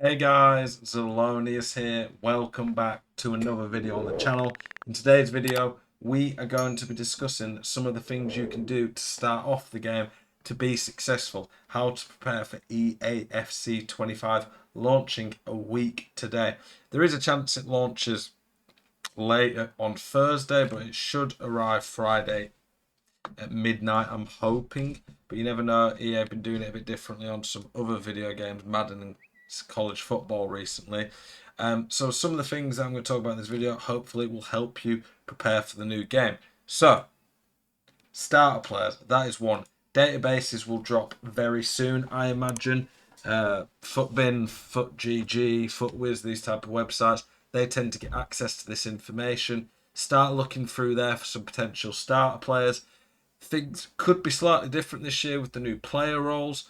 Hey guys, Zelonius here. Welcome back to another video on the channel. In today's video, we are going to be discussing some of the things you can do to start off the game to be successful. How to prepare for EAFC 25 launching a week today. There is a chance it launches later on Thursday, but it should arrive Friday at midnight, I'm hoping. But you never know. EA have been doing it a bit differently on some other video games, Madden and college football recently. So some of the things I'm going to talk about in this video hopefully will help you prepare for the new game. So, starter players, that is one. Databases will drop very soon, I imagine. Footbin, FootGG, FootWiz, these type of websites, they tend to get access to this information. Start looking through there for some potential starter players. Things could be slightly different this year with the new player roles.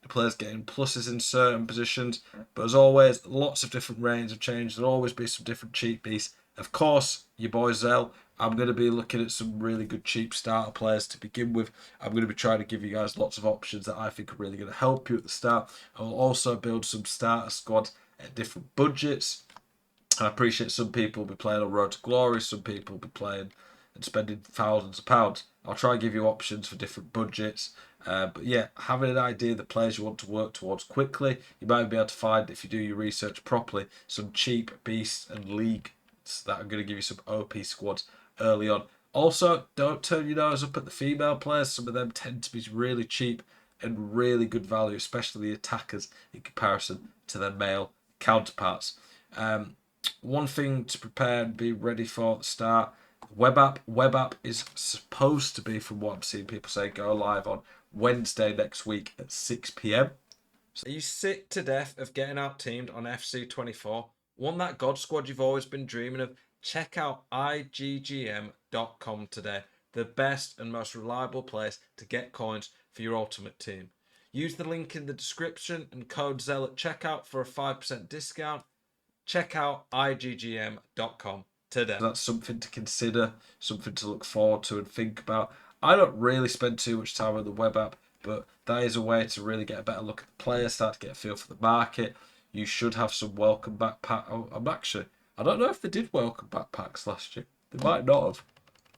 The players getting pluses in certain positions. But as always, lots of different range of change. There'll always be some different cheap beasts. Of course, your boy Zell, I'm going to be looking at some really good cheap starter players to begin with. I'm going to be trying to give you guys lots of options that I think are really going to help you at the start. I will also build some starter squads at different budgets. I appreciate some people will be playing on Road to Glory, some people will be playing and spending thousands of pounds. I'll try and give you options for different budgets. But yeah, having an idea of the players you want to work towards quickly, you might be able to find, if you do your research properly, some cheap beasts and leagues that are going to give you some OP squads early on. Also, don't turn your nose up at the female players. Some of them tend to be really cheap and really good value, especially the attackers in comparison to their male counterparts. One thing to prepare and be ready for at the start. Web app is supposed to be, from what I'm seeing people say, go live on Wednesday next week at 6 p.m. So are you sick to death of getting out teamed on FC24? Want that God squad you've always been dreaming of? Check out iggm.com today. The best and most reliable place to get coins for your ultimate team. Use the link in the description and code ZEL at checkout for a 5% discount. Check out iggm.com today. That's something to consider, something to look forward to and think about. I don't really spend too much time on the web app, but that is a way to really get a better look at the players, start to get a feel for the market. You should have some welcome back pack. I don't know if they did welcome back packs last year. They might not have.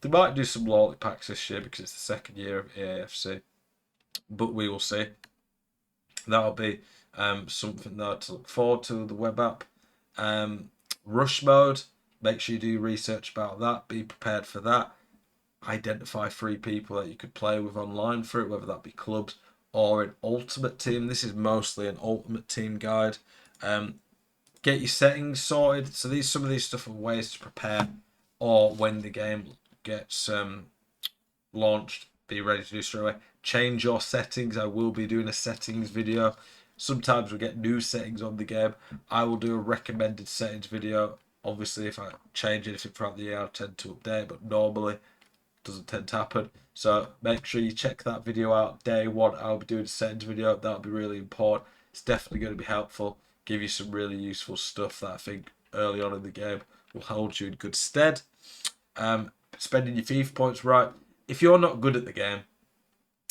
They might do some loyalty packs this year because it's the second year of EAFC, but we will see. That'll be something though to look forward to, the web app. Rush mode, make sure you do research about that, be prepared for that. Identify 3 people that you could play with online for it, whether that be clubs or an ultimate team. This is mostly an ultimate team guide. Get your settings sorted. So some of these stuff are ways to prepare, or when the game gets launched, be ready to do straight away. Change your settings. I will be doing a settings video. Sometimes we get new settings on the game. I will do a recommended settings video. Obviously, if I change anything throughout the year, I tend to update, but normally it doesn't tend to happen. So make sure you check that video out. Day one, I'll be doing a settings video. That'll be really important. It's definitely going to be helpful. Give you some really useful stuff that I think early on in the game will hold you in good stead. Spending your FIFA points right. If you're not good at the game,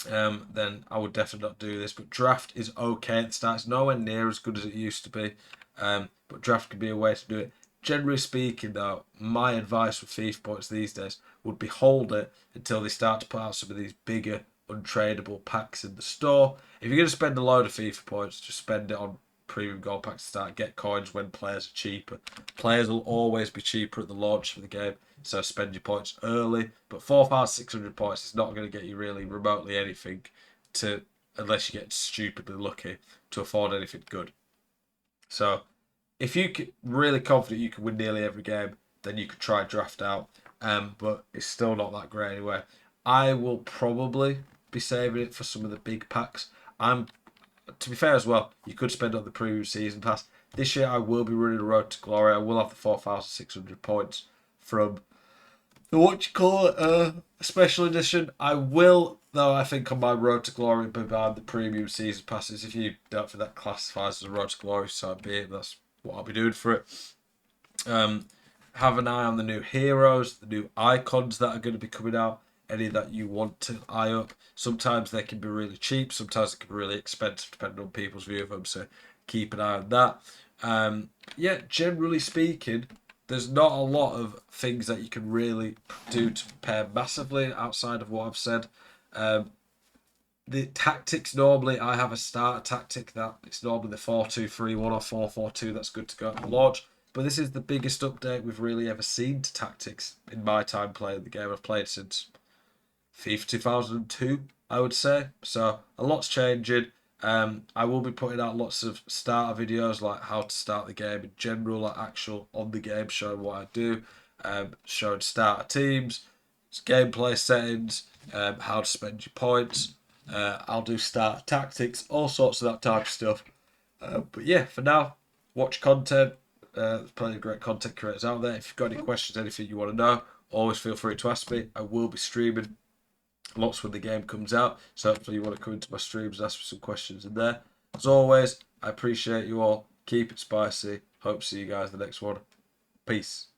then I would definitely not do this. But draft is okay at the start. It's nowhere near as good as it used to be. But draft can be a way to do it. Generally speaking, though, my advice with FIFA points these days would be hold it until they start to put out some of these bigger, untradeable packs in the store. If you're going to spend a load of FIFA points, just spend it on premium gold packs to start. Get coins when players are cheaper. Players will always be cheaper at the launch of the game, so spend your points early. But 4,600 points is not going to get you really remotely anything unless you get stupidly lucky to afford anything good. So if you are really confident you can win nearly every game, then you could try draft out. But it's still not that great anyway. I will probably be saving it for some of the big packs. To be fair as well, you could spend on the premium season pass. This year I will be running a Road to Glory. I will have the 4,600 points from the special edition. I will, though, I think on my Road to Glory be buying the premium season passes. If you don't think that classifies as a Road to Glory, so be it. That's what I'll be doing for it. Have an eye on the new heroes, the new icons that are going to be coming out. Any that you want to eye up. Sometimes they can be really cheap, sometimes they can be really expensive depending on people's view of them. So keep an eye on that. Yeah, generally speaking, there's not a lot of things that you can really do to prepare massively outside of what I've said. The tactics, normally I have a starter tactic that it's normally the 4-2-3-1 or 4-4-2 that's good to go at launch. But this is the biggest update we've really ever seen to tactics in my time playing the game. I've played since FIFA 2002, I would say. So a lot's changing. I will be putting out lots of starter videos, like how to start the game in general, like actual on the game, showing what I do, showing starter teams, gameplay settings, how to spend your points. I'll do starter tactics, all sorts of that type of stuff. But yeah, for now, watch content. There's plenty of great content creators out there. If you've got any questions, anything you want to know, always feel free to ask me. I will be streaming lots when the game comes out. So hopefully you want to come into my streams and ask me some questions in there. As always, I appreciate you all. Keep it spicy. Hope to see you guys in the next one. Peace.